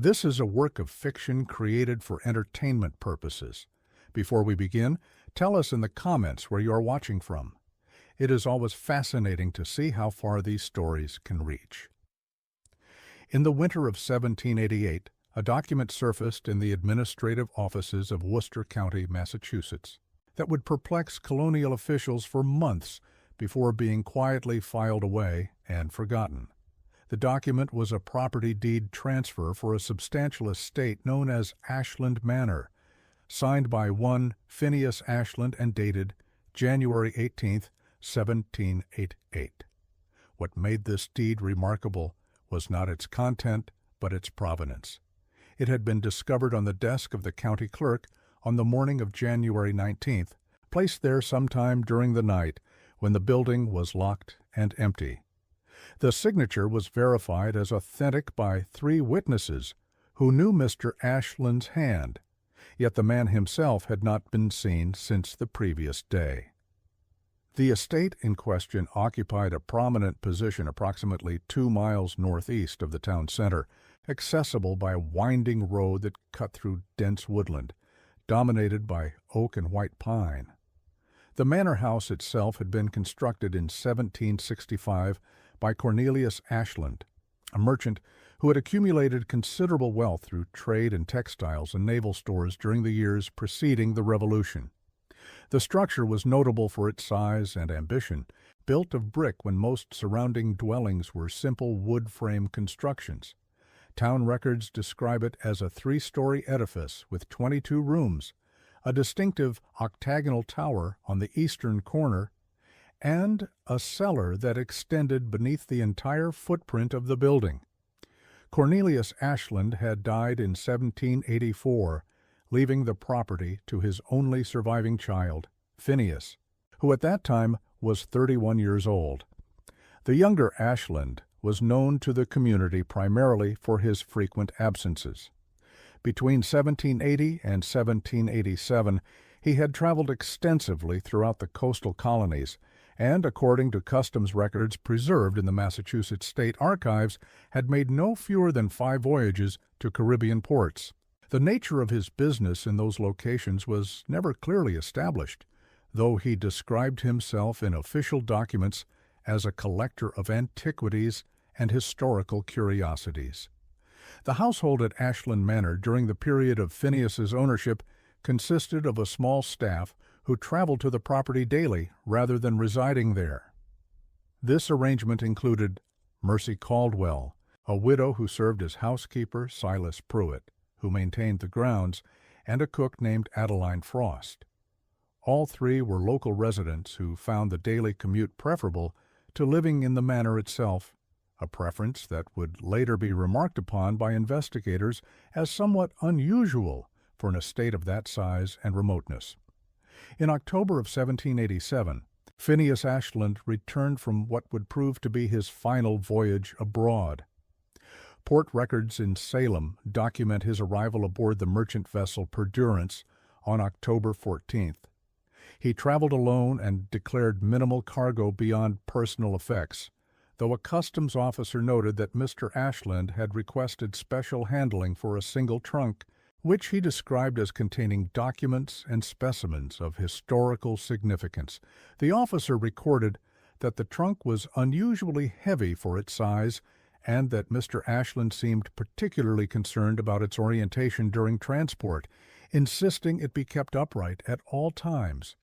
This is a work of fiction created for entertainment purposes. Before we begin, tell us in the comments where you are watching from. It is always fascinating to see how far these stories can reach. In the winter of 1788, a document surfaced in the administrative offices of Worcester County, Massachusetts, that would perplex colonial officials for months before being quietly filed away and forgotten. The document was a property deed transfer for a substantial estate known as Ashland Manor, signed by one Phineas Ashland and dated January 18, 1788. What made this deed remarkable was not its content, but its provenance. It had been discovered on the desk of the county clerk on the morning of January 19th, placed there sometime during the night when the building was locked and empty. The signature was verified as authentic by 3 witnesses who knew Mr. Ashland's hand, yet the man himself had not been seen since the previous day. The estate in question occupied a prominent position approximately 2 miles northeast of the town center, accessible by a winding road that cut through dense woodland, dominated by oak and white pine. The manor house itself had been constructed in 1765 by Cornelius Ashland, a merchant who had accumulated considerable wealth through trade in textiles and naval stores during the years preceding the Revolution. The structure was notable for its size and ambition, built of brick when most surrounding dwellings were simple wood frame constructions. Town records describe it as a 3-story edifice with 22 rooms, a distinctive octagonal tower on the eastern corner, and a cellar that extended beneath the entire footprint of the building. Cornelius Ashland had died in 1784, leaving the property to his only surviving child, Phineas, who at that time was 31 years old. The younger Ashland was known to the community primarily for his frequent absences. Between 1780 and 1787, he had traveled extensively throughout the coastal colonies, and, according to customs records preserved in the Massachusetts State Archives, had made no fewer than 5 voyages to Caribbean ports. The nature of his business in those locations was never clearly established, though he described himself in official documents as a collector of antiquities and historical curiosities. The household at Ashland Manor during the period of Phineas's ownership consisted of a small staff who traveled to the property daily rather than residing there. This arrangement included Mercy Caldwell, a widow who served as housekeeper, Silas Pruitt, who maintained the grounds, and a cook named Adeline Frost. All 3 were local residents who found the daily commute preferable to living in the manor itself, a preference that would later be remarked upon by investigators as somewhat unusual for an estate of that size and remoteness. In October of 1787, Phineas Ashland returned from what would prove to be his final voyage abroad. Port records in Salem document his arrival aboard the merchant vessel Perdurance on October 14th. He traveled alone and declared minimal cargo beyond personal effects, though a customs officer noted that Mr. Ashland had requested special handling for a single trunk, which he described as containing documents and specimens of historical significance. The officer recorded that the trunk was unusually heavy for its size and that Mr. Ashland seemed particularly concerned about its orientation during transport, insisting it be kept upright at all times.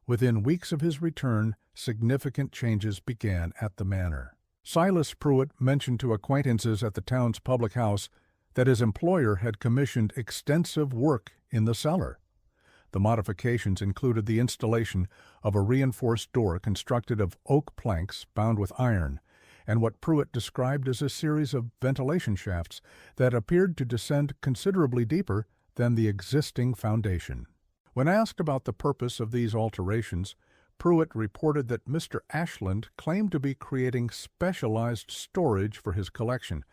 Within weeks of his return, significant changes began at the manor. Silas Pruitt mentioned to acquaintances at the town's public house that his employer had commissioned extensive work in the cellar. The modifications included the installation of a reinforced door constructed of oak planks bound with iron, and what Pruitt described as a series of ventilation shafts that appeared to descend considerably deeper than the existing foundation. When asked about the purpose of these alterations, Pruitt reported that Mr. Ashland claimed to be creating specialized storage for his collection,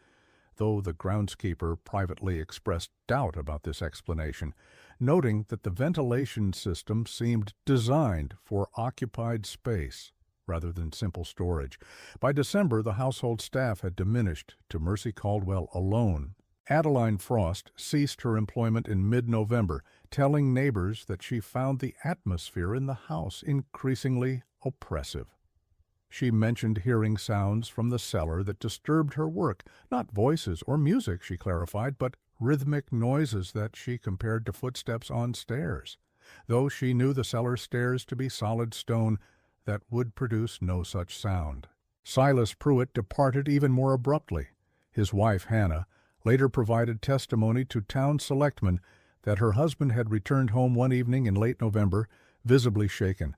though the groundskeeper privately expressed doubt about this explanation, noting that the ventilation system seemed designed for occupied space rather than simple storage. By December, the household staff had diminished to Mercy Caldwell alone, Adeline Frost ceased her employment in mid-November, telling neighbors that she found the atmosphere in the house increasingly oppressive. She mentioned hearing sounds from the cellar that disturbed her work, not voices or music, she clarified, but rhythmic noises that she compared to footsteps on stairs, though she knew the cellar stairs to be solid stone that would produce no such sound. Silas Pruitt departed even more abruptly. His wife, Hannah, later provided testimony to town selectmen that her husband had returned home one evening in late November, visibly shaken,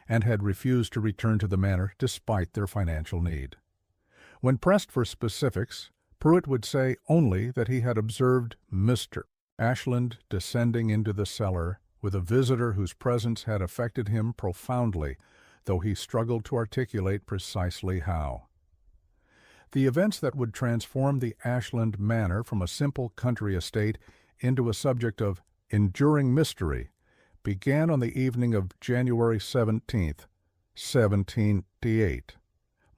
and had refused to return to the manor despite their financial need. When pressed for specifics, Pruitt would say only that he had observed Mr. Ashland descending into the cellar with a visitor whose presence had affected him profoundly, though he struggled to articulate precisely how. The events that would transform the Ashland Manor from a simple country estate into a subject of enduring mystery began on the evening of January 17, 1788.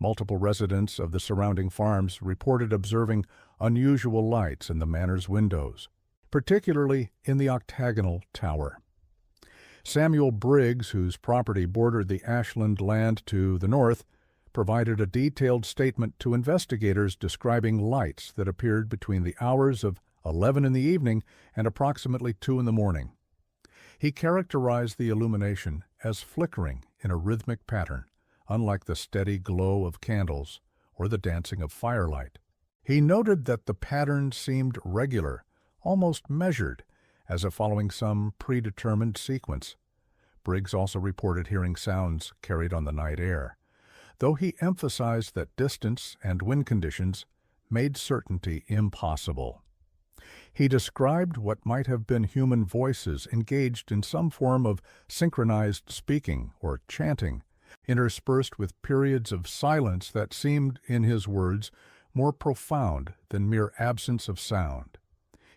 Multiple residents of the surrounding farms reported observing unusual lights in the manor's windows, particularly in the octagonal tower. Samuel Briggs, whose property bordered the Ashland land to the north, provided a detailed statement to investigators describing lights that appeared between the hours of 11 in the evening and approximately 2 in the morning. He characterized the illumination as flickering in a rhythmic pattern, unlike the steady glow of candles or the dancing of firelight. He noted that the pattern seemed regular, almost measured, as if following some predetermined sequence. Briggs also reported hearing sounds carried on the night air, though he emphasized that distance and wind conditions made certainty impossible. He described what might have been human voices engaged in some form of synchronized speaking or chanting, interspersed with periods of silence that seemed, in his words, more profound than mere absence of sound.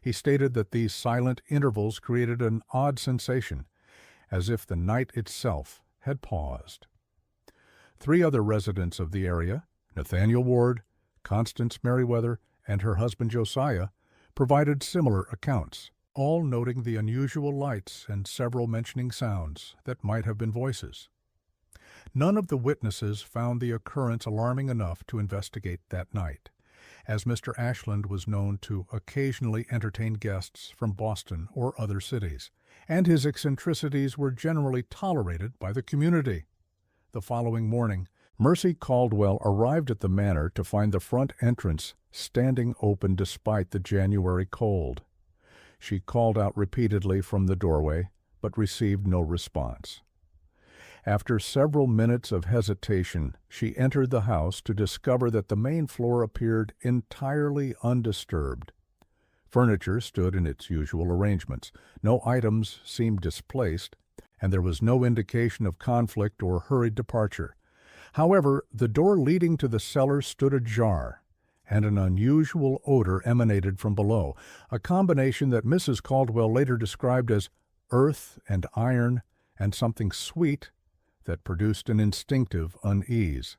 He stated that these silent intervals created an odd sensation, as if the night itself had paused. 3 other residents of the area, Nathaniel Ward, Constance Merriweather, and her husband Josiah, provided similar accounts, all noting the unusual lights and several mentioning sounds that might have been voices. None of the witnesses found the occurrence alarming enough to investigate that night, as Mr. Ashland was known to occasionally entertain guests from Boston or other cities, and his eccentricities were generally tolerated by the community. The following morning, Mercy Caldwell arrived at the manor to find the front entrance standing open despite the January cold. She called out repeatedly from the doorway, but received no response. After several minutes of hesitation, she entered the house to discover that the main floor appeared entirely undisturbed. Furniture stood in its usual arrangements. No items seemed displaced, and there was no indication of conflict or hurried departure. However, the door leading to the cellar stood ajar, and an unusual odor emanated from below, a combination that Mrs. Caldwell later described as earth and iron and something sweet that produced an instinctive unease.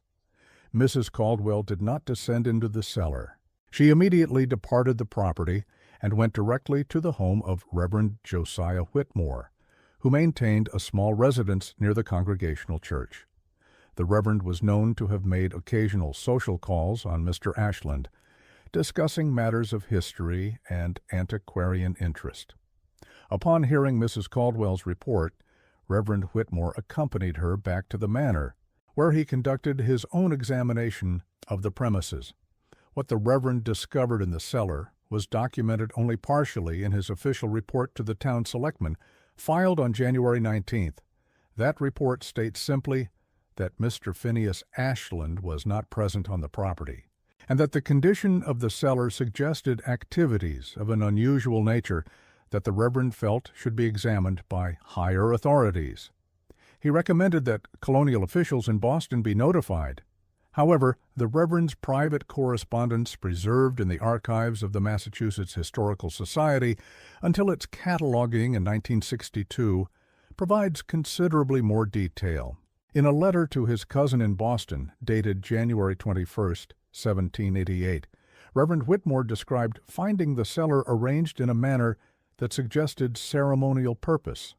Mrs. Caldwell did not descend into the cellar. She immediately departed the property and went directly to the home of Reverend Josiah Whitmore, who maintained a small residence near the Congregational Church. The Reverend was known to have made occasional social calls on Mr. Ashland, discussing matters of history and antiquarian interest. Upon hearing Mrs. Caldwell's report, Reverend Whitmore accompanied her back to the manor, where he conducted his own examination of the premises. What the Reverend discovered in the cellar was documented only partially in his official report to the town selectmen, filed on January 19th. That report states simply that Mr. Phineas Ashland was not present on the property, and that the condition of the cellar suggested activities of an unusual nature that the Reverend felt should be examined by higher authorities. He recommended that colonial officials in Boston be notified. However, the Reverend's private correspondence preserved in the archives of the Massachusetts Historical Society until its cataloging in 1962 provides considerably more detail. In a letter to his cousin in Boston, dated January 21, 1788, Reverend Whitmore described finding the cellar arranged in a manner that suggested ceremonial purpose.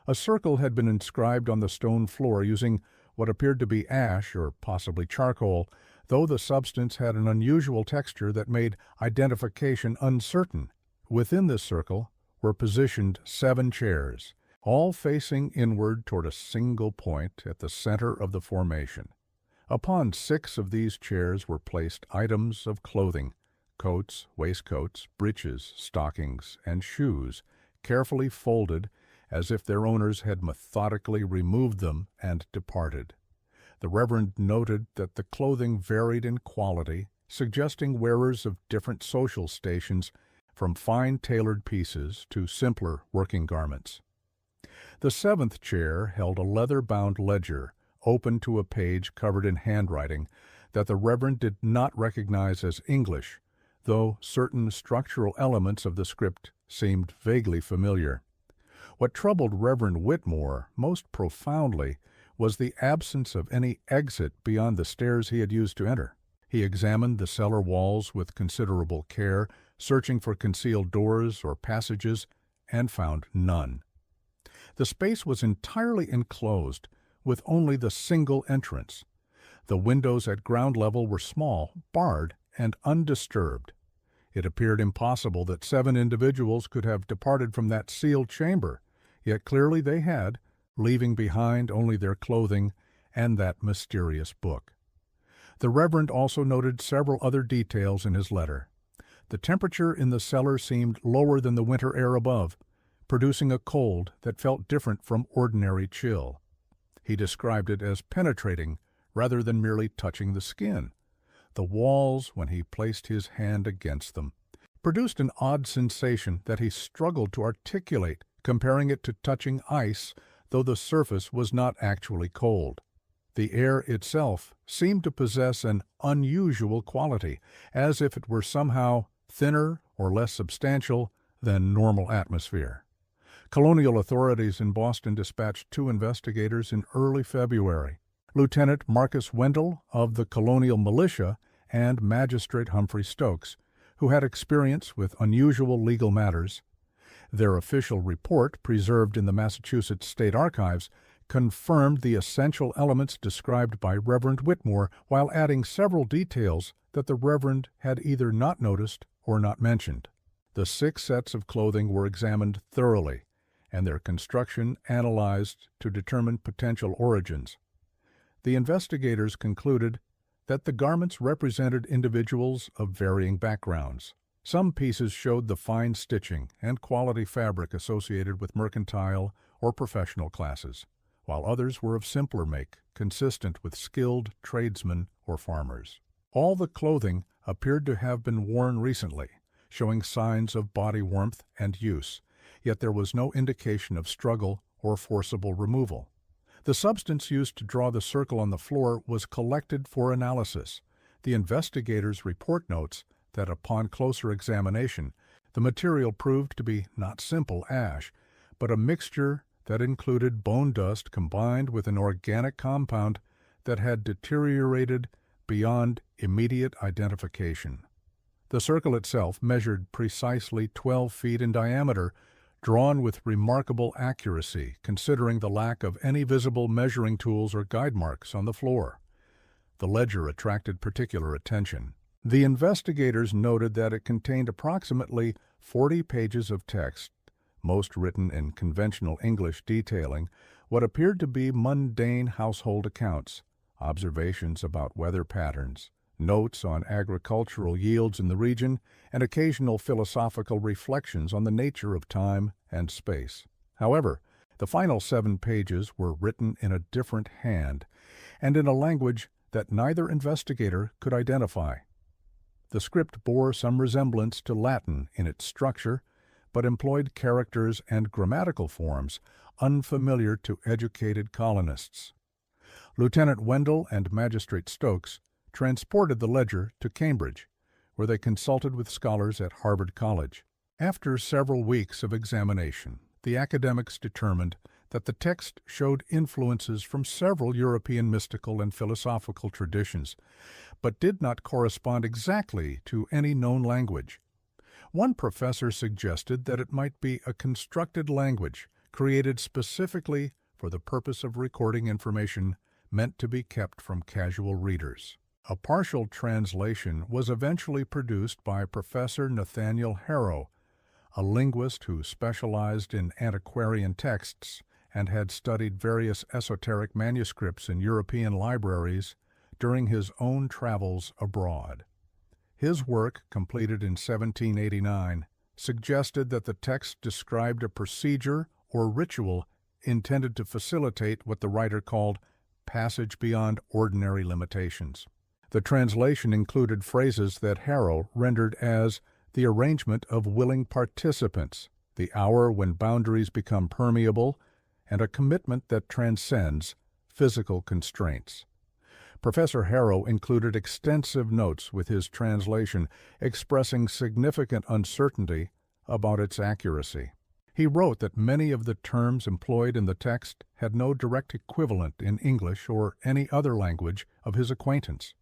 A circle had been inscribed on the stone floor using what appeared to be ash or possibly charcoal, though the substance had an unusual texture that made identification uncertain. Within this circle were positioned 7 chairs, all facing inward toward a single point at the center of the formation. Upon 6 of these chairs were placed items of clothing, coats, waistcoats, breeches, stockings, and shoes, carefully folded as if their owners had methodically removed them and departed. The Reverend noted that the clothing varied in quality, suggesting wearers of different social stations, from fine tailored pieces to simpler working garments. The 7th chair held a leather-bound ledger, open to a page covered in handwriting that the Reverend did not recognize as English, though certain structural elements of the script seemed vaguely familiar. What troubled Reverend Whitmore most profoundly was the absence of any exit beyond the stairs he had used to enter. He examined the cellar walls with considerable care, searching for concealed doors or passages, and found none. The space was entirely enclosed, with only the single entrance. The windows at ground level were small, barred, and undisturbed. It appeared impossible that 7 individuals could have departed from that sealed chamber, yet clearly they had, leaving behind only their clothing and that mysterious book. The Reverend also noted several other details in his letter. The temperature in the cellar seemed lower than the winter air above, producing a cold that felt different from ordinary chill. He described it as penetrating rather than merely touching the skin. The walls, when he placed his hand against them, produced an odd sensation that he struggled to articulate, comparing it to touching ice, though the surface was not actually cold. The air itself seemed to possess an unusual quality, as if it were somehow thinner or less substantial than normal atmosphere. Colonial authorities in Boston dispatched 2 investigators in early February, Lieutenant Marcus Wendell of the Colonial Militia and Magistrate Humphrey Stokes, who had experience with unusual legal matters. Their official report, preserved in the Massachusetts State Archives, confirmed the essential elements described by Reverend Whitmore, while adding several details that the Reverend had either not noticed or not mentioned. The 6 sets of clothing were examined thoroughly, and their construction analyzed to determine potential origins. The investigators concluded that the garments represented individuals of varying backgrounds. Some pieces showed the fine stitching and quality fabric associated with mercantile or professional classes, while others were of simpler make, consistent with skilled tradesmen or farmers. All the clothing appeared to have been worn recently, showing signs of body warmth and use, yet there was no indication of struggle or forcible removal. The substance used to draw the circle on the floor was collected for analysis. The investigators' report notes that upon closer examination, the material proved to be not simple ash, but a mixture that included bone dust combined with an organic compound that had deteriorated beyond immediate identification. The circle itself measured precisely 12 feet in diameter, drawn with remarkable accuracy, considering the lack of any visible measuring tools or guide marks on the floor. The ledger attracted particular attention. The investigators noted that it contained approximately 40 pages of text, most written in conventional English, detailing what appeared to be mundane household accounts, observations about weather patterns, notes on agricultural yields in the region, and occasional philosophical reflections on the nature of time and space. However, the final 7 pages were written in a different hand and in a language that neither investigator could identify. The script bore some resemblance to Latin in its structure, but employed characters and grammatical forms unfamiliar to educated colonists. Lieutenant Wendell and Magistrate Stokes transported the ledger to Cambridge, where they consulted with scholars at Harvard College. After several weeks of examination, the academics determined that the text showed influences from several European mystical and philosophical traditions, but did not correspond exactly to any known language. One professor suggested that it might be a constructed language created specifically for the purpose of recording information meant to be kept from casual readers. A partial translation was eventually produced by Professor Nathaniel Harrow, a linguist who specialized in antiquarian texts and had studied various esoteric manuscripts in European libraries during his own travels abroad. His work, completed in 1789, suggested that the text described a procedure or ritual intended to facilitate what the writer called passage beyond ordinary limitations. The translation included phrases that Harrow rendered as the arrangement of willing participants, the hour when boundaries become permeable, and a commitment that transcends physical constraints. Professor Harrow included extensive notes with his translation expressing significant uncertainty about its accuracy. He wrote that many of the terms employed in the text had no direct equivalent in English or any other language of his acquaintance.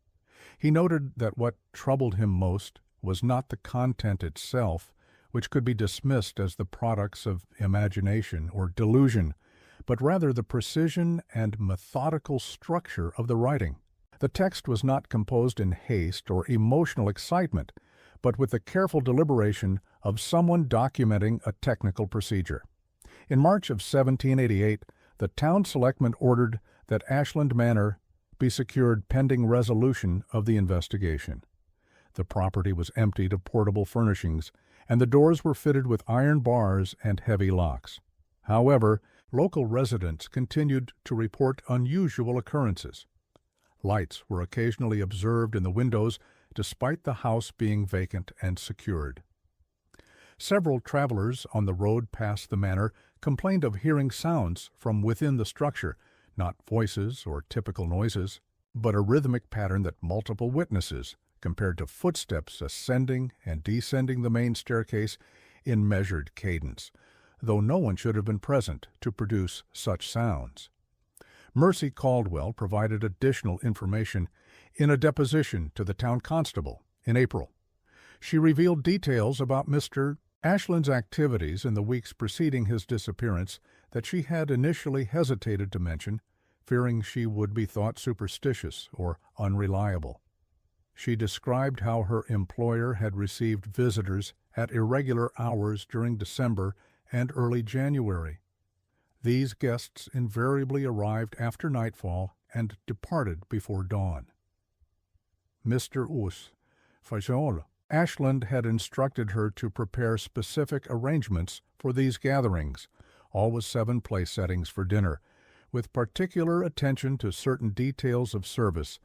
He noted that what troubled him most was not the content itself, which could be dismissed as the products of imagination or delusion, but rather the precision and methodical structure of the writing. The text was not composed in haste or emotional excitement, but with the careful deliberation of someone documenting a technical procedure. In March of 1788, the town selectmen ordered that Ashland Manor be secured pending resolution of the investigation. The property was emptied of portable furnishings, and the doors were fitted with iron bars and heavy locks. However, local residents continued to report unusual occurrences. Lights were occasionally observed in the windows, despite the house being vacant and secured. Several travelers on the road past the manor complained of hearing sounds from within the structure, not voices or typical noises, but a rhythmic pattern that multiple witnesses compared to footsteps ascending and descending the main staircase in measured cadence, though no one should have been present to produce such sounds. Mercy Caldwell provided additional information in a deposition to the town constable in April. She revealed details about Mr. Ashland's activities in the weeks preceding his disappearance that she had initially hesitated to mention, fearing she would be thought superstitious or unreliable. She described how her employer had received visitors at irregular hours during December and early January. These guests invariably arrived after nightfall and departed before dawn. Mr. Us, fictional. Ashland had instructed her to prepare specific arrangements for these gatherings, always 7 place settings for dinner, with particular attention to certain details of service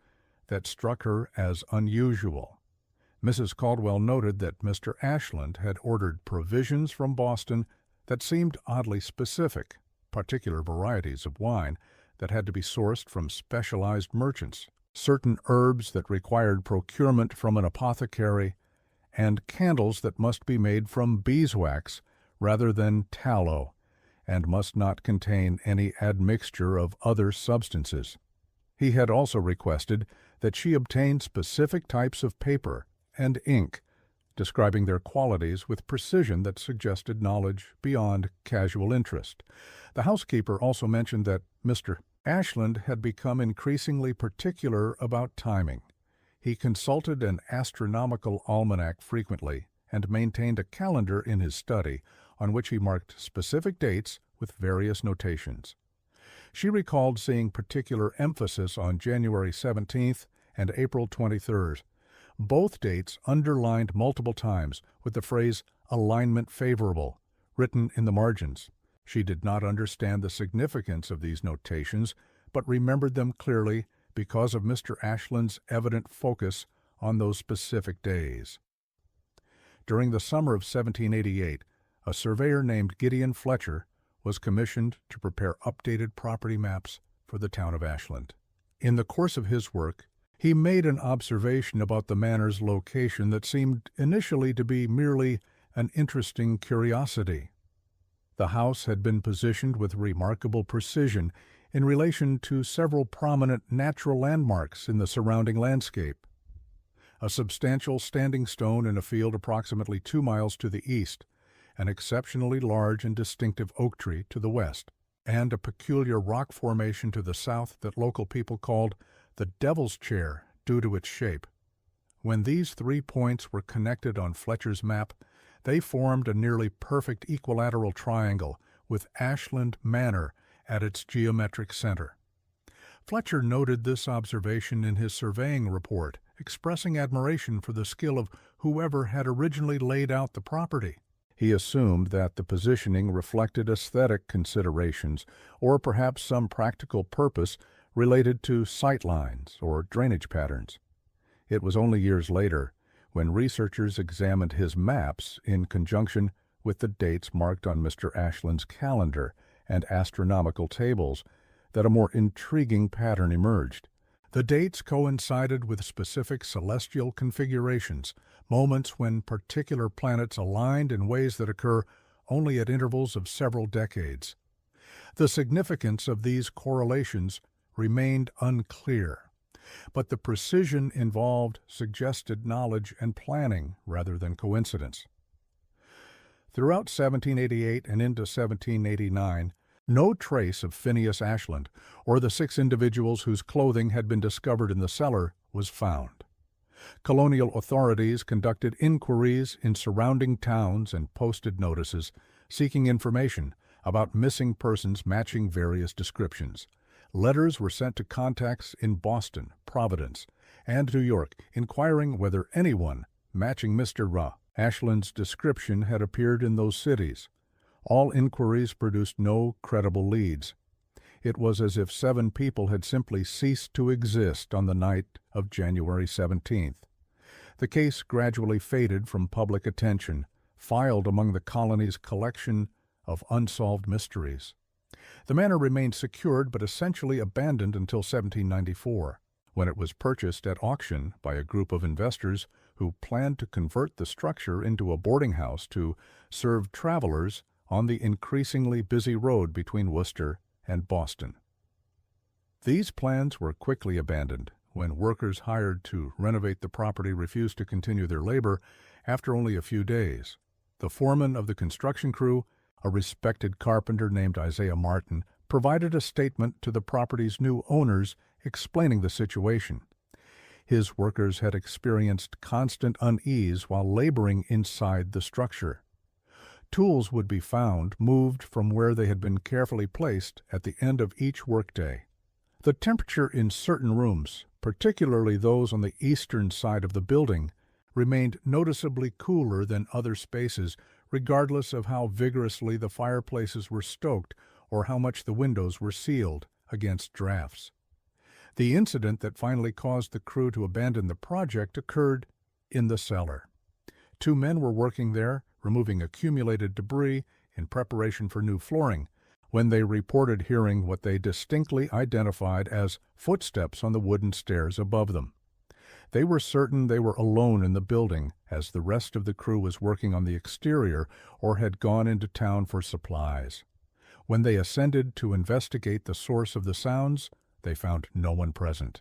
that struck her as unusual. Mrs. Caldwell noted that Mr. Ashland had ordered provisions from Boston that seemed oddly specific, particular varieties of wine that had to be sourced from specialized merchants, certain herbs that required procurement from an apothecary, and candles that must be made from beeswax rather than tallow, and must not contain any admixture of other substances. He had also requested that she obtain specific types of paper and ink, describing their qualities with precision that suggested knowledge beyond casual interest. The housekeeper also mentioned that Mr. Ashland had become increasingly particular about timing. He consulted an astronomical almanac frequently and maintained a calendar in his study on which he marked specific dates with various notations. She recalled seeing particular emphasis on January 17th and April 23rd. Both dates underlined multiple times with the phrase alignment favorable written in the margins. She did not understand the significance of these notations, but remembered them clearly because of Mr. Ashland's evident focus on those specific days. During the summer of 1788, a surveyor named Gideon Fletcher was commissioned to prepare updated property maps for the town of Ashland. In the course of his work, he made an observation about the manor's location that seemed initially to be merely an interesting curiosity. The house had been positioned with remarkable precision in relation to several prominent natural landmarks in the surrounding landscape. A substantial standing stone in a field approximately 2 miles to the east, an exceptionally large and distinctive oak tree to the west, and a peculiar rock formation to the south that local people called the Devil's Chair due to its shape. When these 3 points were connected on Fletcher's map, they formed a nearly perfect equilateral triangle with Ashland Manor at its geometric center. Fletcher noted this observation in his surveying report, expressing admiration for the skill of whoever had originally laid out the property. He assumed that the positioning reflected aesthetic considerations or perhaps some practical purpose related to sight lines or drainage patterns. It was only years later, when researchers examined his maps in conjunction with the dates marked on Mr. Ashland's calendar and astronomical tables, that a more intriguing pattern emerged. The dates coincided with specific celestial configurations, moments when particular planets aligned in ways that occur only at intervals of several decades. The significance of these correlations remained unclear, but the precision involved suggested knowledge and planning rather than coincidence. Throughout 1788 and into 1789, no trace of Phineas Ashland or the 6 individuals whose clothing had been discovered in the cellar was found. Colonial authorities conducted inquiries in surrounding towns and posted notices seeking information about missing persons matching various descriptions. Letters were sent to contacts in Boston, Providence, and New York inquiring whether anyone matching Mr. Ashland's description had appeared in those cities. All inquiries produced no credible leads. It was as if 7 people had simply ceased to exist on the night of January 17th. The case gradually faded from public attention, filed among the colony's collection of unsolved mysteries. The manor remained secured but essentially abandoned until 1794, when it was purchased at auction by a group of investors who planned to convert the structure into a boarding house to serve travelers on the increasingly busy road between Worcester and Boston. These plans were quickly abandoned when workers hired to renovate the property refused to continue their labor after only a few days. The foreman of the construction crew, a respected carpenter named Isaiah Martin, provided a statement to the property's new owners explaining the situation. His workers had experienced constant unease while laboring inside the structure. Tools would be found moved from where they had been carefully placed at the end of each workday. The temperature in certain rooms, particularly those on the eastern side of the building, remained noticeably cooler than other spaces, regardless of how vigorously the fireplaces were stoked or how much the windows were sealed against drafts. The incident that finally caused the crew to abandon the project occurred in the cellar. 2 men were working there, removing accumulated debris in preparation for new flooring, when they reported hearing what they distinctly identified as footsteps on the wooden stairs above them. They were certain they were alone in the building, as the rest of the crew was working on the exterior or had gone into town for supplies. When they ascended to investigate the source of the sounds, they found no one present.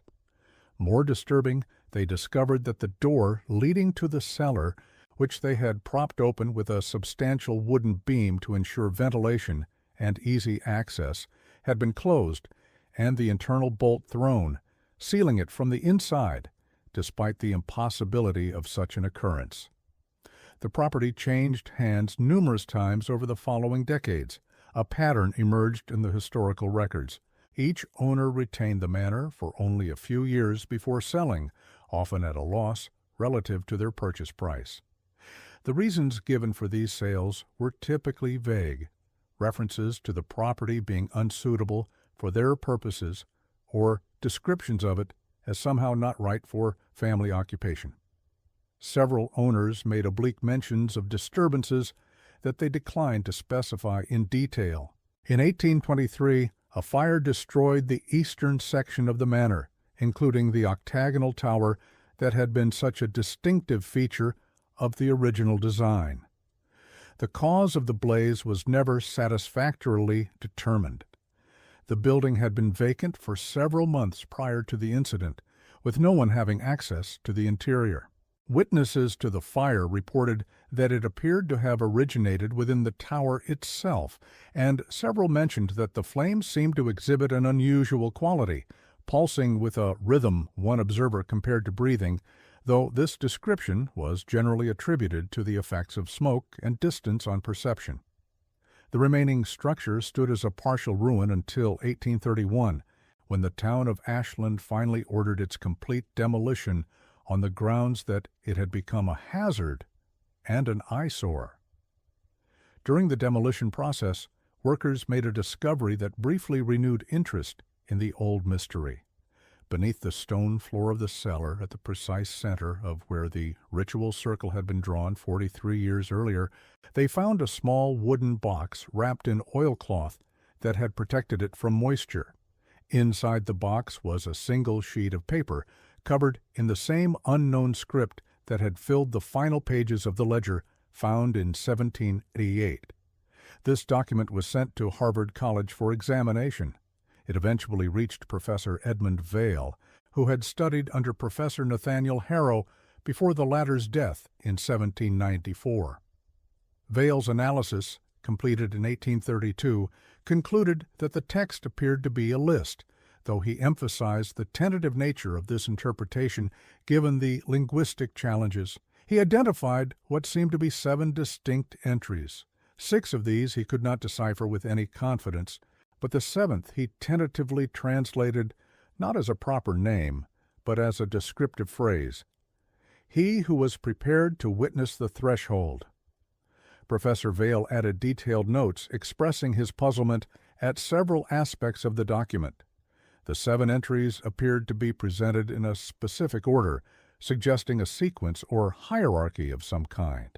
More disturbing, they discovered that the door leading to the cellar, which they had propped open with a substantial wooden beam to ensure ventilation and easy access, had been closed and the internal bolt thrown, sealing it from the inside, despite the impossibility of such an occurrence. The property changed hands numerous times over the following decades. A pattern emerged in the historical records. Each owner retained the manor for only a few years before selling, often at a loss relative to their purchase price. The reasons given for these sales were typically vague, references to the property being unsuitable for their purposes or descriptions of it as somehow not right for family occupation. Several owners made oblique mentions of disturbances that they declined to specify in detail. In 1823, a fire destroyed the eastern section of the manor, including the octagonal tower that had been such a distinctive feature of the original design. The cause of the blaze was never satisfactorily determined. The building had been vacant for several months prior to the incident, with no one having access to the interior. Witnesses to the fire reported that it appeared to have originated within the tower itself, and several mentioned that the flames seemed to exhibit an unusual quality, pulsing with a rhythm one observer compared to breathing, though this description was generally attributed to the effects of smoke and distance on perception. The remaining structure stood as a partial ruin until 1831, when the town of Ashland finally ordered its complete demolition on the grounds that it had become a hazard and an eyesore. During the demolition process, workers made a discovery that briefly renewed interest in the old mystery. Beneath the stone floor of the cellar, at the precise center of where the ritual circle had been drawn 43 years earlier, they found a small wooden box wrapped in oilcloth that had protected it from moisture. Inside the box was a single sheet of paper, covered in the same unknown script that had filled the final pages of the ledger found in 1788. This document was sent to Harvard College for examination. It eventually reached Professor Edmund Vail, who had studied under Professor Nathaniel Harrow before the latter's death in 1794. Vail's analysis, completed in 1832, concluded that the text appeared to be a list, though he emphasized the tentative nature of this interpretation given the linguistic challenges. He identified what seemed to be 7 distinct entries. 6 of these he could not decipher with any confidence, but the 7th he tentatively translated not as a proper name, but as a descriptive phrase. He who was prepared to witness the threshold. Professor Vail added detailed notes expressing his puzzlement at several aspects of the document. The 7 entries appeared to be presented in a specific order, suggesting a sequence or hierarchy of some kind.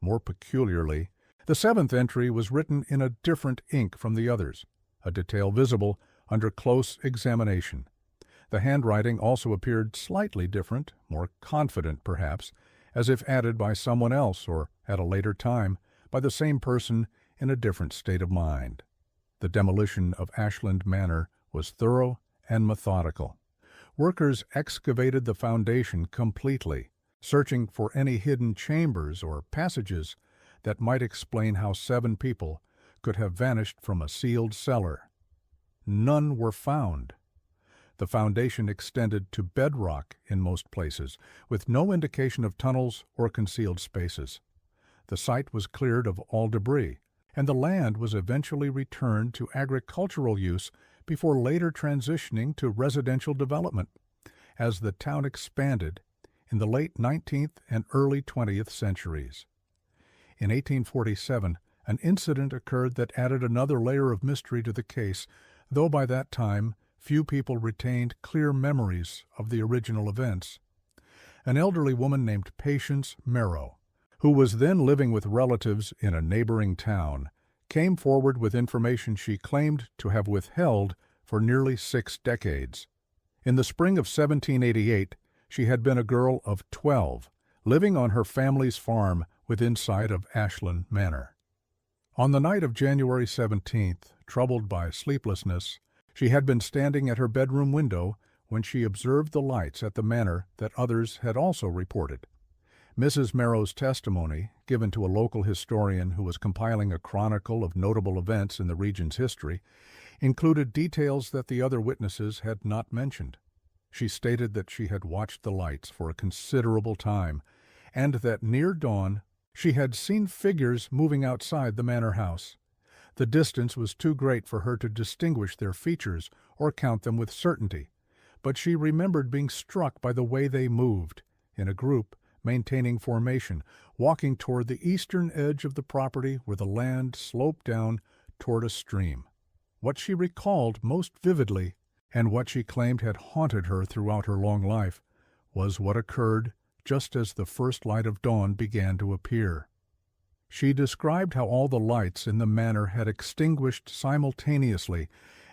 More peculiarly, the 7th entry was written in a different ink from the others, a detail visible under close examination. The handwriting also appeared slightly different, more confident perhaps, as if added by someone else or, at a later time, by the same person in a different state of mind. The demolition of Ashland Manor was thorough and methodical. Workers excavated the foundation completely, searching for any hidden chambers or passages that might explain how 7 people could have vanished from a sealed cellar. None were found. The foundation extended to bedrock in most places, with no indication of tunnels or concealed spaces. The site was cleared of all debris, and the land was eventually returned to agricultural use before later transitioning to residential development, as the town expanded in the late 19th and early 20th centuries. In 1847, an incident occurred that added another layer of mystery to the case, though by that time few people retained clear memories of the original events. An elderly woman named Patience Merrow, who was then living with relatives in a neighboring town, came forward with information she claimed to have withheld for nearly 6 decades. In the spring of 1788, she had been a girl of 12, living on her family's farm within sight of Ashland Manor. On the night of January 17th, troubled by sleeplessness, she had been standing at her bedroom window when she observed the lights at the manor that others had also reported. Mrs. Merrow's testimony, given to a local historian who was compiling a chronicle of notable events in the region's history, included details that the other witnesses had not mentioned. She stated that she had watched the lights for a considerable time, and that near dawn she had seen figures moving outside the manor house. The distance was too great for her to distinguish their features or count them with certainty, but she remembered being struck by the way they moved, in a group, maintaining formation, walking toward the eastern edge of the property where the land sloped down toward a stream. What she recalled most vividly, and what she claimed had haunted her throughout her long life, was what occurred just as the first light of dawn began to appear. She described how all the lights in the manor had extinguished simultaneously,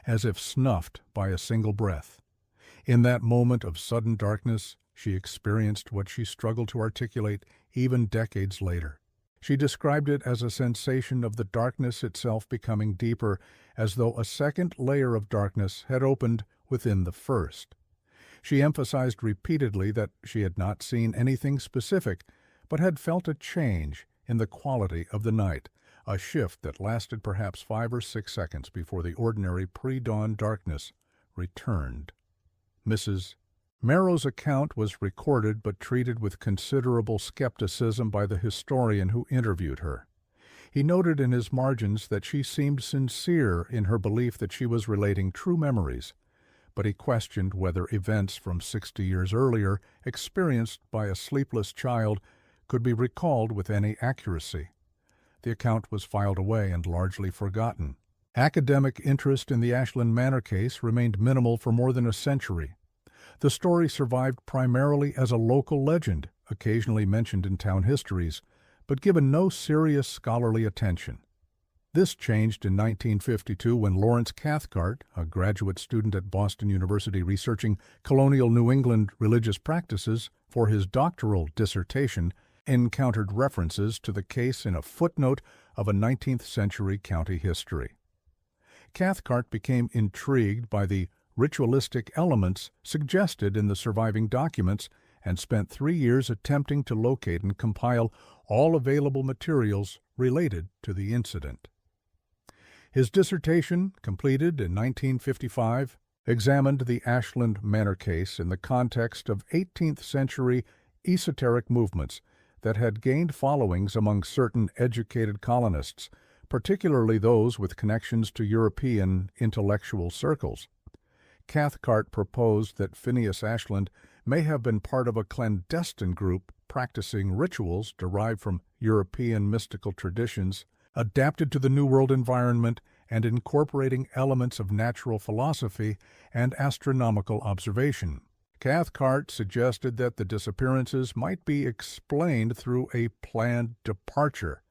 as if snuffed by a single breath. In that moment of sudden darkness, she experienced what she struggled to articulate even decades later. She described it as a sensation of the darkness itself becoming deeper, as though a second layer of darkness had opened within the first. She emphasized repeatedly that she had not seen anything specific, but had felt a change in the quality of the night, a shift that lasted perhaps 5 or 6 seconds before the ordinary pre-dawn darkness returned. Mrs. Merrow's account was recorded but treated with considerable skepticism by the historian who interviewed her. He noted in his margins that she seemed sincere in her belief that she was relating true memories, but he questioned whether events from 60 years earlier, experienced by a sleepless child, could be recalled with any accuracy. The account was filed away and largely forgotten. Academic interest in the Ashland Manor case remained minimal for more than a century. The story survived primarily as a local legend, occasionally mentioned in town histories, but given no serious scholarly attention. This changed in 1952 when Lawrence Cathcart, a graduate student at Boston University researching colonial New England religious practices for his doctoral dissertation, encountered references to the case in a footnote of a 19th-century county history. Cathcart became intrigued by the ritualistic elements suggested in the surviving documents and spent 3 years attempting to locate and compile all available materials related to the incident. His dissertation, completed in 1955, examined the Ashland Manor case in the context of 18th-century esoteric movements that had gained followings among certain educated colonists, particularly those with connections to European intellectual circles. Cathcart proposed that Phineas Ashland may have been part of a clandestine group practicing rituals derived from European mystical traditions, adapted to the New World environment and incorporating elements of natural philosophy and astronomical observation. Cathcart suggested that the disappearances might be explained through a planned departure,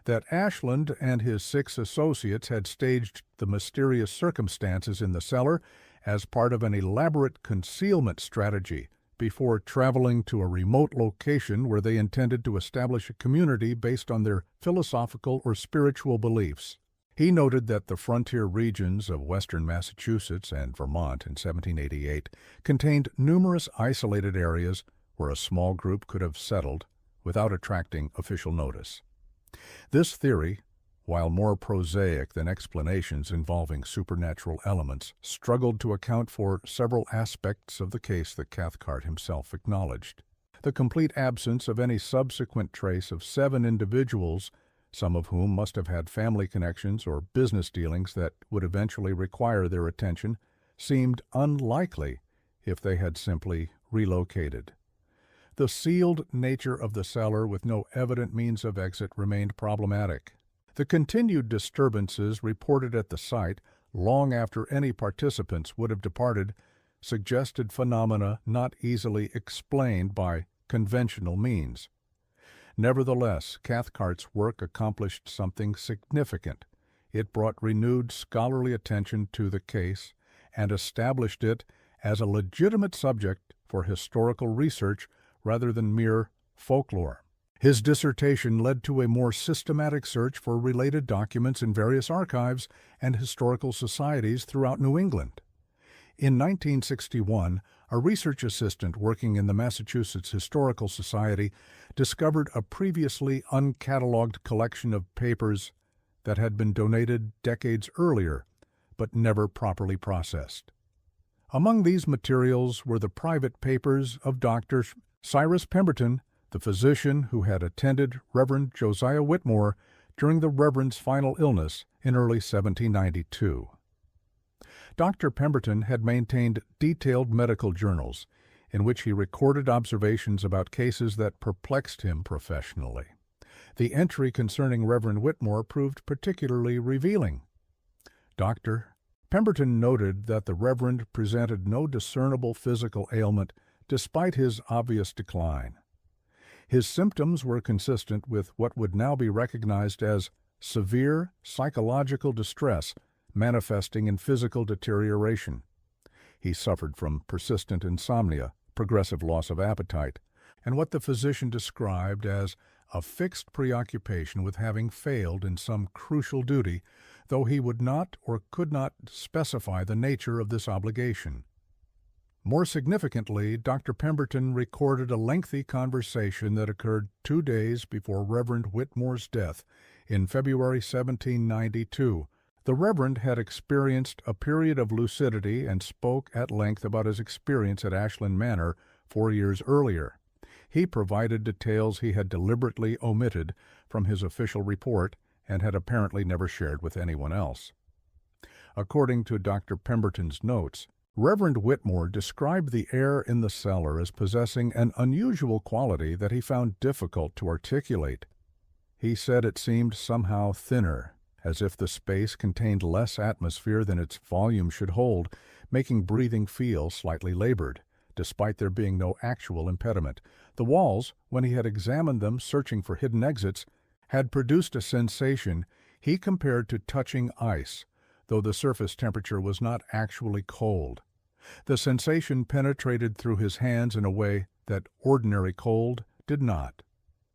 that Ashland and his 6 associates had staged the mysterious circumstances in the cellar as part of an elaborate concealment strategy before traveling to a remote location where they intended to establish a community based on their philosophical or spiritual beliefs. He noted that the frontier regions of western Massachusetts and Vermont in 1788 contained numerous isolated areas where a small group could have settled without attracting official notice. This theory, while more prosaic than explanations involving supernatural elements, struggled to account for several aspects of the case that Cathcart himself acknowledged. The complete absence of any subsequent trace of 7 individuals, some of whom must have had family connections or business dealings that would eventually require their attention, seemed unlikely if they had simply relocated. The sealed nature of the cellar with no evident means of exit remained problematic. The continued disturbances reported at the site, long after any participants would have departed, suggested phenomena not easily explained by conventional means. Nevertheless, Cathcart's work accomplished something significant. It brought renewed scholarly attention to the case and established it as a legitimate subject for historical research rather than mere folklore. His dissertation led to a more systematic search for related documents in various archives and historical societies throughout New England. In 1961, a research assistant working in the Massachusetts Historical Society discovered a previously uncatalogued collection of papers that had been donated decades earlier, but never properly processed. Among these materials were the private papers of Dr. Cyrus Pemberton, the physician who had attended Reverend Josiah Whitmore during the Reverend's final illness in early 1792. Dr. Pemberton had maintained detailed medical journals in which he recorded observations about cases that perplexed him professionally. The entry concerning Reverend Whitmore proved particularly revealing. Dr. Pemberton noted that the Reverend presented no discernible physical ailment despite his obvious decline. His symptoms were consistent with what would now be recognized as severe psychological distress manifesting in physical deterioration. He suffered from persistent insomnia, progressive loss of appetite, and what the physician described as a fixed preoccupation with having failed in some crucial duty, though he would not or could not specify the nature of this obligation. More significantly, Dr. Pemberton recorded a lengthy conversation that occurred 2 days before Reverend Whitmore's death in February 1792. The Reverend had experienced a period of lucidity and spoke at length about his experience at Ashland Manor 4 years earlier. He provided details he had deliberately omitted from his official report and had apparently never shared with anyone else. According to Dr. Pemberton's notes, Reverend Whitmore described the air in the cellar as possessing an unusual quality that he found difficult to articulate. He said it seemed somehow thinner, as if the space contained less atmosphere than its volume should hold, making breathing feel slightly labored, despite there being no actual impediment. The walls, when he had examined them searching for hidden exits, had produced a sensation he compared to touching ice, though the surface temperature was not actually cold. The sensation penetrated through his hands in a way that ordinary cold did not.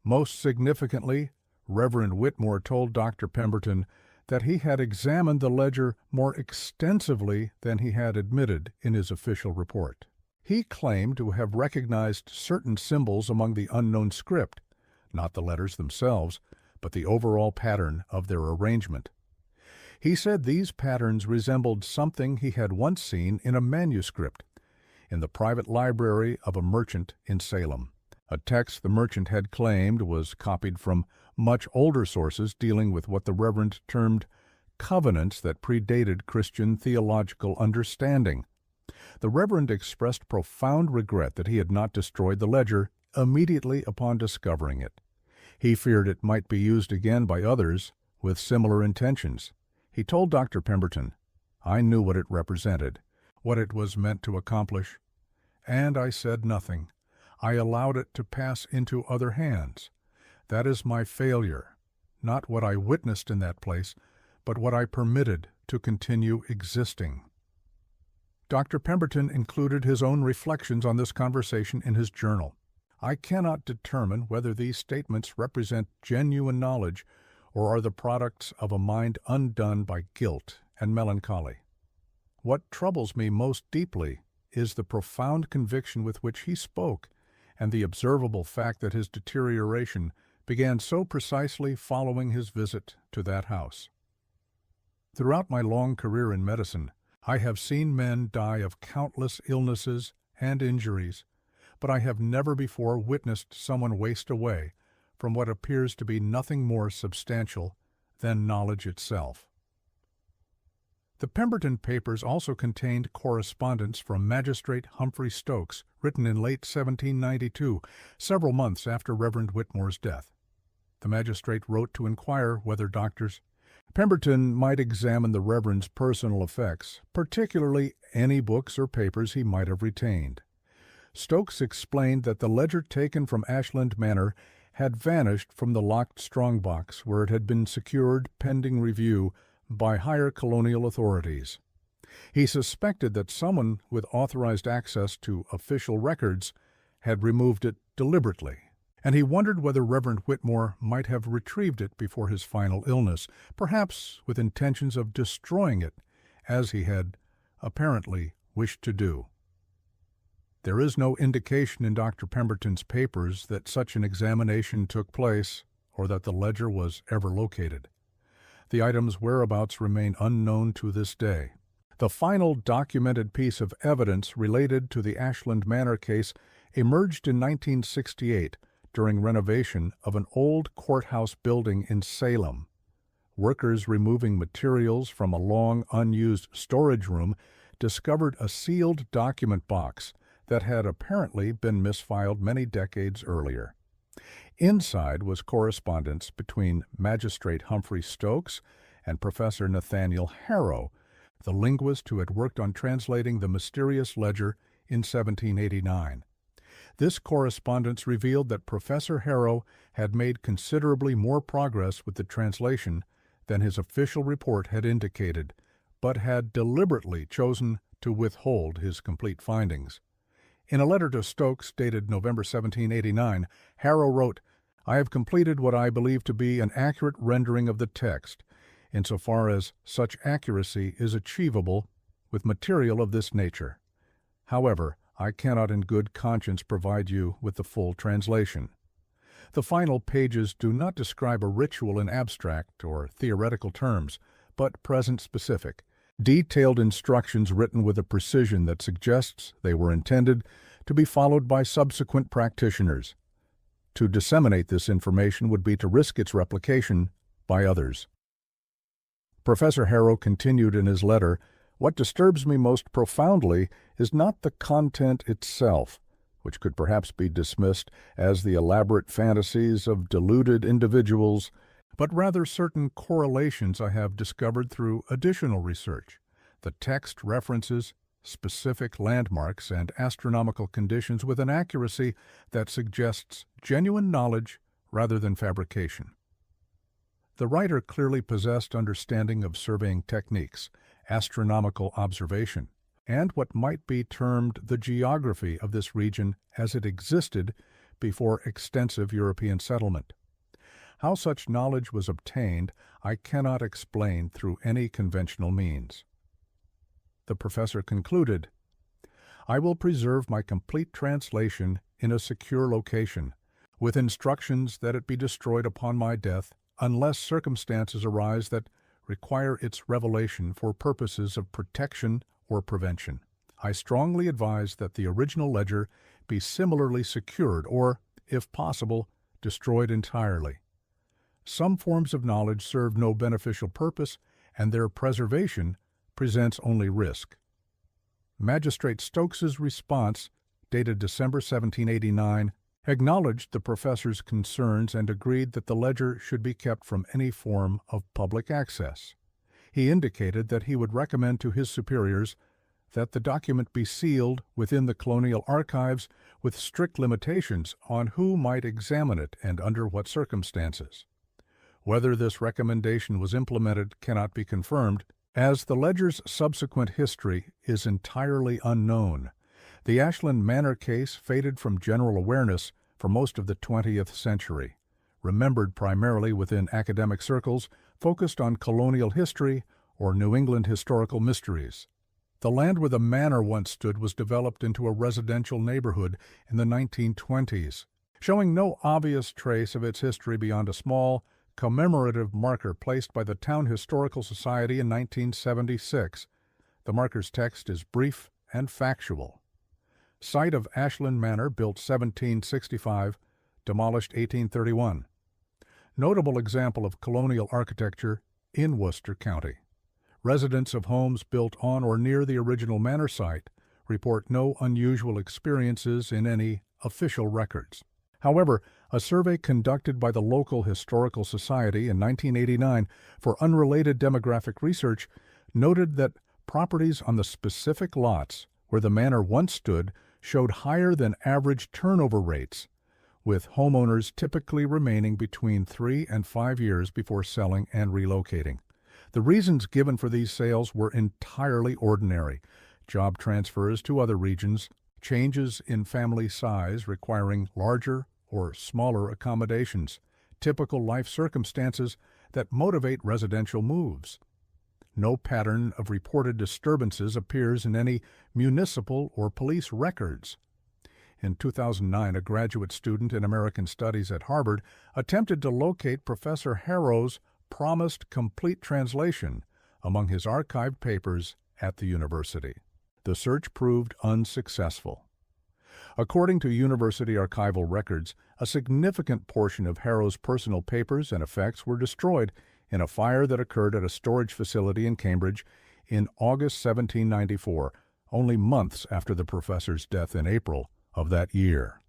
Most significantly, Reverend Whitmore told Dr. Pemberton that he had examined the ledger more extensively than he had admitted in his official report. He claimed to have recognized certain symbols among the unknown script, not the letters themselves, but the overall pattern of their arrangement. He said these patterns resembled something he had once seen in a manuscript in the private library of a merchant in Salem. A text the merchant had claimed was copied from much older sources dealing with what the Reverend termed covenants that predated Christian theological understanding. The Reverend expressed profound regret that he had not destroyed the ledger immediately upon discovering it. He feared it might be used again by others with similar intentions. He told Dr. Pemberton, "I knew what it represented, what it was meant to accomplish, and I said nothing. I allowed it to pass into other hands. That is my failure, not what I witnessed in that place, but what I permitted to continue existing." Dr. Pemberton included his own reflections on this conversation in his journal. "I cannot determine whether these statements represent genuine knowledge or are the products of a mind undone by guilt and melancholy. What troubles me most deeply is the profound conviction with which he spoke and the observable fact that his deterioration began so precisely following his visit to that house. Throughout my long career in medicine, I have seen men die of countless illnesses and injuries, but I have never before witnessed someone waste away from what appears to be nothing more substantial than knowledge itself." The Pemberton papers also contained correspondence from Magistrate Humphrey Stokes, written in late 1792, several months after Reverend Whitmore's death. The magistrate wrote to inquire whether Drs. Pemberton might examine the Reverend's personal effects, particularly any books or papers he might have retained. Stokes explained that the ledger taken from Ashland Manor had vanished from the locked strongbox where it had been secured pending review by higher colonial authorities. He suspected that someone with authorized access to official records had removed it deliberately, and he wondered whether Reverend Whitmore might have retrieved it before his final illness, perhaps with intentions of destroying it, as he had apparently wished to do. There is no indication in Dr. Pemberton's papers that such an examination took place or that the ledger was ever located. The item's whereabouts remain unknown to this day. The final documented piece of evidence related to the Ashland Manor case emerged in 1968 during renovation of an old courthouse building in Salem. Workers removing materials from a long unused storage room discovered a sealed document box that had apparently been misfiled many decades earlier. Inside was correspondence between Magistrate Humphrey Stokes and Professor Nathaniel Harrow, the linguist who had worked on translating the mysterious ledger in 1789. This correspondence revealed that Professor Harrow had made considerably more progress with the translation than his official report had indicated, but had deliberately chosen to withhold his complete findings. In a letter to Stokes dated November 1789, Harrow wrote, I have completed what I believe to be an accurate rendering of the text, insofar as such accuracy is achievable with material of this nature. However, I cannot in good conscience provide you with the full translation. The final pages do not describe a ritual in abstract or theoretical terms, but present-specific, detailed instructions written with a precision that suggests they were intended to be followed by subsequent practitioners. To disseminate this information would be to risk its replication by others. Professor Harrow continued in his letter, "What disturbs me most profoundly is not the content itself, which could perhaps be dismissed as the elaborate fantasies of deluded individuals, but rather certain correlations I have discovered through additional research. The text references specific landmarks and astronomical conditions with an accuracy that suggests genuine knowledge rather than fabrication." The writer clearly possessed understanding of surveying techniques, astronomical observation, and what might be termed the geography of this region as it existed before extensive European settlement. How such knowledge was obtained, I cannot explain through any conventional means. The professor concluded, "I will preserve my complete translation in a secure location, with instructions that it be destroyed upon my death unless circumstances arise that require its revelation for purposes of protection or prevention. I strongly advise that the original ledger be similarly secured or, if possible, destroyed entirely. Some forms of knowledge serve no beneficial purpose, and their preservation presents only risk." Magistrate Stokes's response, dated December 1789, acknowledged the professor's concerns and agreed that the ledger should be kept from any form of public access. He indicated that he would recommend to his superiors that the document be sealed within the colonial archives with strict limitations on who might examine it and under what circumstances. Whether this recommendation was implemented cannot be confirmed, as the ledger's subsequent history is entirely unknown. The Ashland Manor case faded from general awareness for most of the 20th century, remembered primarily within academic circles focused on colonial history or New England historical mysteries. The land where the manor once stood was developed into a residential neighborhood in the 1920s, showing no obvious trace of its history beyond a small, commemorative marker placed by the Town Historical Society in 1976. The marker's text is brief and factual. Site of Ashland Manor, built 1765, demolished 1831. Notable example of colonial architecture in Worcester County. Residents of homes built on or near the original manor site report no unusual experiences in any official records. However, a survey conducted by the local Historical Society in 1989 for unrelated demographic research noted that properties on the specific lots where the manor once stood showed higher than average turnover rates, with homeowners typically remaining between 3 and 5 years before selling and relocating. The reasons given for these sales were entirely ordinary: job transfers to other regions, changes in family size requiring larger or smaller accommodations, typical life circumstances that motivate residential moves. No pattern of reported disturbances appears in any municipal or police records. In 2009, a graduate student in American Studies at Harvard attempted to locate Professor Harrow's promised complete translation among his archived papers at the university. The search proved unsuccessful. According to university archival records, a significant portion of Harrow's personal papers and effects were destroyed in a fire that occurred at a storage facility in Cambridge in August 1794, only months after the professor's death in April of that year.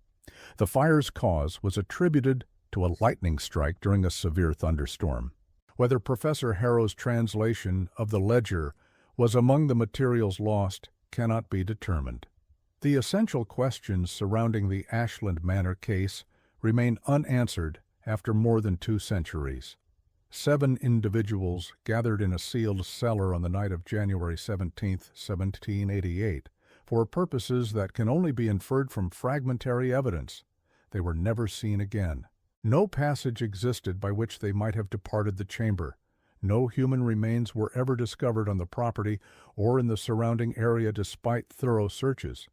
The fire's cause was attributed to a lightning strike during a severe thunderstorm. Whether Professor Harrow's translation of the ledger was among the materials lost cannot be determined. The essential questions surrounding the Ashland Manor case remain unanswered after more than 2 centuries. 7 individuals gathered in a sealed cellar on the night of January 17, 1788, for purposes that can only be inferred from fragmentary evidence. They were never seen again. No passage existed by which they might have departed the chamber. No human remains were ever discovered on the property or in the surrounding area despite thorough searches.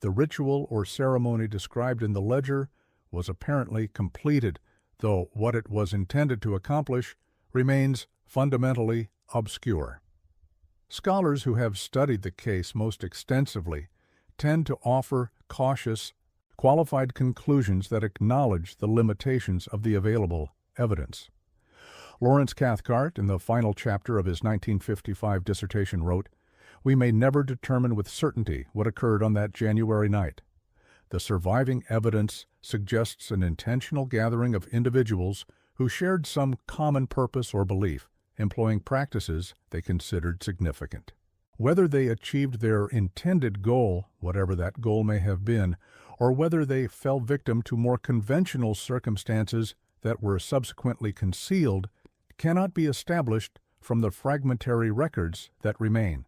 The ritual or ceremony described in the ledger was apparently completed, though what it was intended to accomplish remains fundamentally obscure. Scholars who have studied the case most extensively tend to offer cautious, qualified conclusions that acknowledge the limitations of the available evidence. Lawrence Cathcart, in the final chapter of his 1955 dissertation, wrote, "We may never determine with certainty what occurred on that January night. The surviving evidence suggests an intentional gathering of individuals who shared some common purpose or belief, employing practices they considered significant. Whether they achieved their intended goal, whatever that goal may have been, or whether they fell victim to more conventional circumstances that were subsequently concealed, cannot be established from the fragmentary records that remain.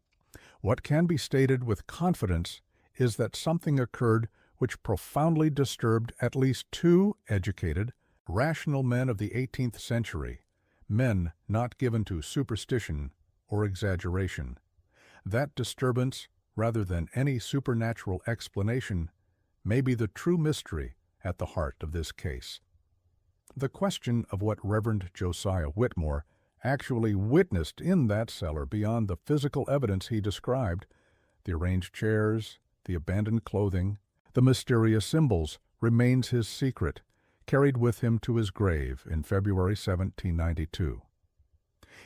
What can be stated with confidence is that something occurred which profoundly disturbed at least two educated, rational men of the 18th century, men not given to superstition or exaggeration. That disturbance, rather than any supernatural explanation, may be the true mystery at the heart of this case." The question of what Reverend Josiah Whitmore actually witnessed in that cellar beyond the physical evidence he described, the arranged chairs, the abandoned clothing, the mysterious symbols, remains his secret, carried with him to his grave in February 1792.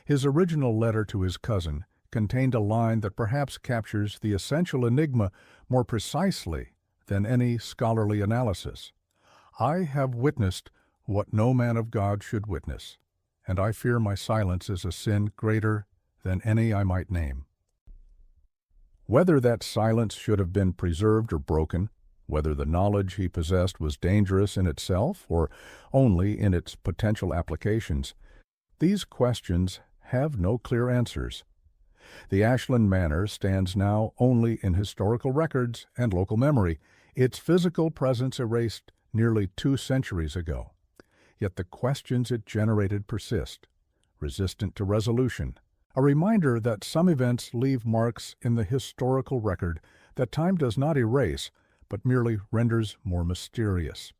His original letter to his cousin contained a line that perhaps captures the essential enigma more precisely than any scholarly analysis. "I have witnessed what no man of God should witness, and I fear my silence is a sin greater than any I might name." Whether that silence should have been preserved or broken, whether the knowledge he possessed was dangerous in itself or only in its potential applications, these questions have no clear answers. The Ashland Manor stands now only in historical records and local memory, its physical presence erased nearly 2 centuries ago. Yet the questions it generated persist, resistant to resolution, a reminder that some events leave marks in the historical record that time does not erase, but merely renders more mysterious.